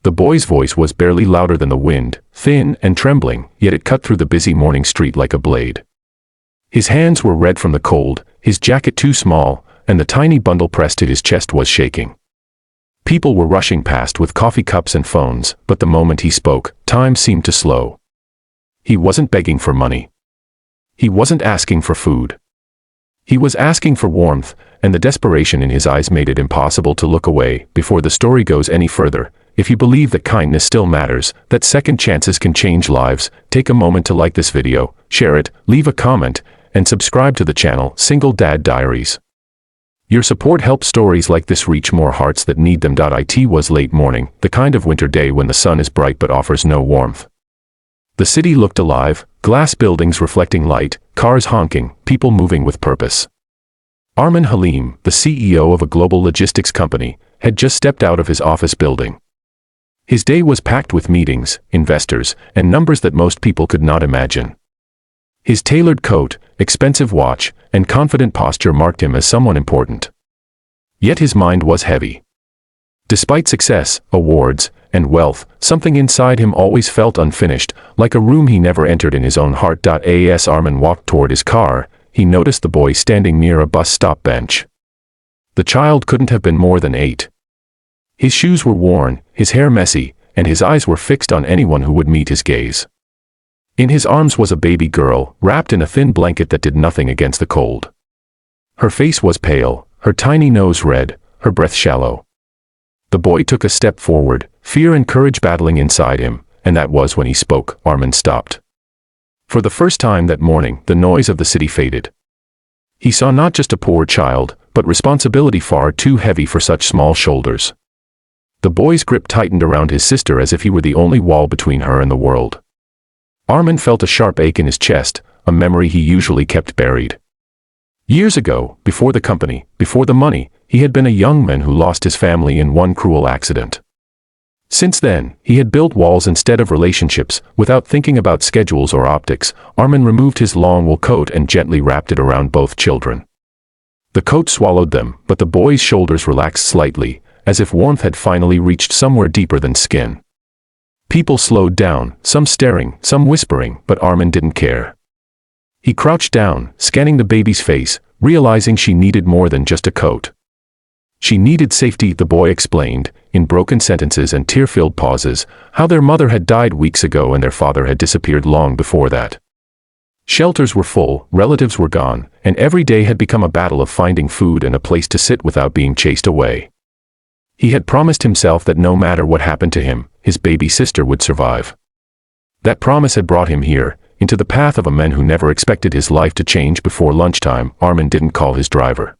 The boy's voice was barely louder than the wind, thin and trembling, yet it cut through the busy morning street like a blade. His hands were red from the cold, his jacket too small, and the tiny bundle pressed to his chest was shaking. People were rushing past with coffee cups and phones, but the moment he spoke, time seemed to slow. He wasn't begging for money. He wasn't asking for food. He was asking for warmth, and the desperation in his eyes made it impossible to look away. Before the story goes any further, if you believe that kindness still matters, that second chances can change lives, take a moment to like this video, share it, leave a comment, and subscribe to the channel Single Dad Diaries. Your support helps stories like this reach more hearts that need them. It was late morning, the kind of winter day when the sun is bright but offers no warmth. The city looked alive, glass buildings reflecting light, cars honking, people moving with purpose. Armin Halim, the CEO of a global logistics company, had just stepped out of his office building. His day was packed with meetings, investors, and numbers that most people could not imagine. His tailored coat, expensive watch, and confident posture marked him as someone important. Yet his mind was heavy. Despite success, awards, and wealth, something inside him always felt unfinished, like a room he never entered in his own heart. As Armin walked toward his car, he noticed the boy standing near a bus stop bench. The child couldn't have been more than 8. His shoes were worn, his hair messy, and his eyes were fixed on anyone who would meet his gaze. In his arms was a baby girl, wrapped in a thin blanket that did nothing against the cold. Her face was pale, her tiny nose red, her breath shallow. The boy took a step forward, fear and courage battling inside him, and that was when he spoke. Armin stopped. For the first time that morning, the noise of the city faded. He saw not just a poor child, but responsibility far too heavy for such small shoulders. The boy's grip tightened around his sister as if he were the only wall between her and the world. Armin felt a sharp ache in his chest, a memory he usually kept buried. Years ago, before the company, before the money, he had been a young man who lost his family in one cruel accident. Since then, he had built walls instead of relationships. Without thinking about schedules or optics, Armin removed his long wool coat and gently wrapped it around both children. The coat swallowed them, but the boy's shoulders relaxed slightly, as if warmth had finally reached somewhere deeper than skin. People slowed down, some staring, some whispering, but Armin didn't care. He crouched down, scanning the baby's face, realizing she needed more than just a coat. She needed safety, the boy explained, in broken sentences and tear-filled pauses, how their mother had died weeks ago and their father had disappeared long before that. Shelters were full, relatives were gone, and every day had become a battle of finding food and a place to sit without being chased away. He had promised himself that no matter what happened to him, his baby sister would survive. That promise had brought him here, into the path of a man who never expected his life to change. Before lunchtime, Armin didn't call his driver.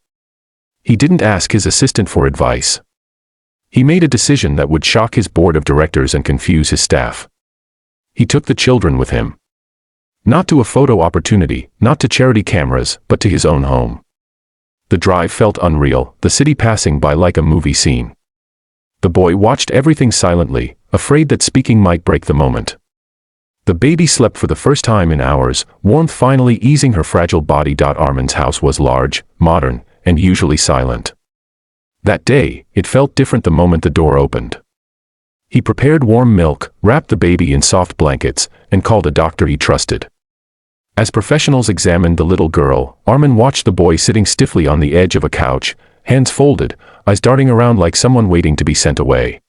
He didn't ask his assistant for advice. He made a decision that would shock his board of directors and confuse his staff. He took the children with him. Not to a photo opportunity, not to charity cameras, but to his own home. The drive felt unreal, the city passing by like a movie scene. The boy watched everything silently, afraid that speaking might break the moment. The baby slept for the first time in hours, warmth finally easing her fragile body. Armin's house was large, modern, and usually silent. That day, it felt different the moment the door opened. He prepared warm milk, wrapped the baby in soft blankets, and called a doctor he trusted. As professionals examined the little girl, Armin watched the boy sitting stiffly on the edge of a couch, hands folded, eyes darting around like someone waiting to be sent away.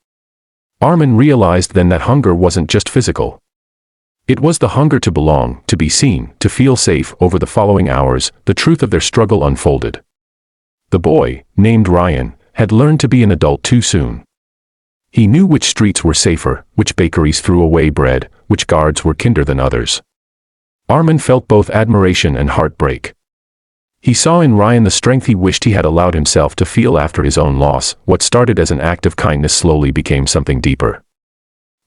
Armin realized then that hunger wasn't just physical. It was the hunger to belong, to be seen, to feel safe. Over the following hours, the truth of their struggle unfolded. The boy, named Ryan, had learned to be an adult too soon. He knew which streets were safer, which bakeries threw away bread, which guards were kinder than others. Armin felt both admiration and heartbreak. He saw in Ryan the strength he wished he had allowed himself to feel after his own loss. What started as an act of kindness slowly became something deeper.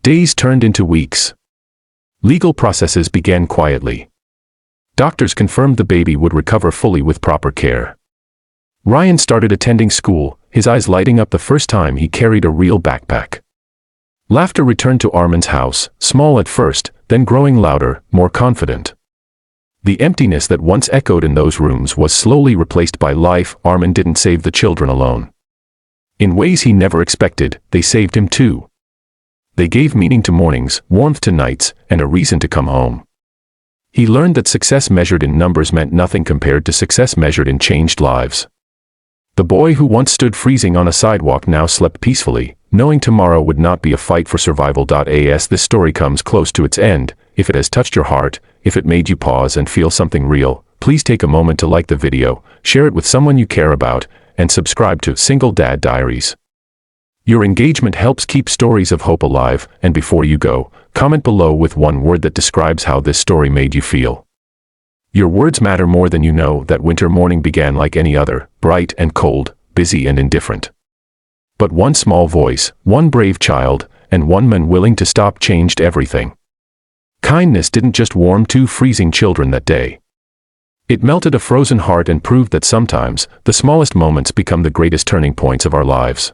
Days turned into weeks. Legal processes began quietly. Doctors confirmed the baby would recover fully with proper care. Ryan started attending school, his eyes lighting up the first time he carried a real backpack. Laughter returned to Armin's house, small at first, then growing louder, more confident. The emptiness that once echoed in those rooms was slowly replaced by life. Armin didn't save the children alone. In ways he never expected, they saved him too. They gave meaning to mornings, warmth to nights, and a reason to come home. He learned that success measured in numbers meant nothing compared to success measured in changed lives. The boy who once stood freezing on a sidewalk now slept peacefully, knowing tomorrow would not be a fight for survival. As this story comes close to its end, if it has touched your heart, if it made you pause and feel something real, please take a moment to like the video, share it with someone you care about, and subscribe to Single Dad Diaries. Your engagement helps keep stories of hope alive, and before you go, comment below with one word that describes how this story made you feel. Your words matter more than you know. That winter morning began like any other, bright and cold, busy and indifferent. But one small voice, one brave child, and one man willing to stop changed everything. Kindness didn't just warm two freezing children that day. It melted a frozen heart and proved that sometimes, the smallest moments become the greatest turning points of our lives.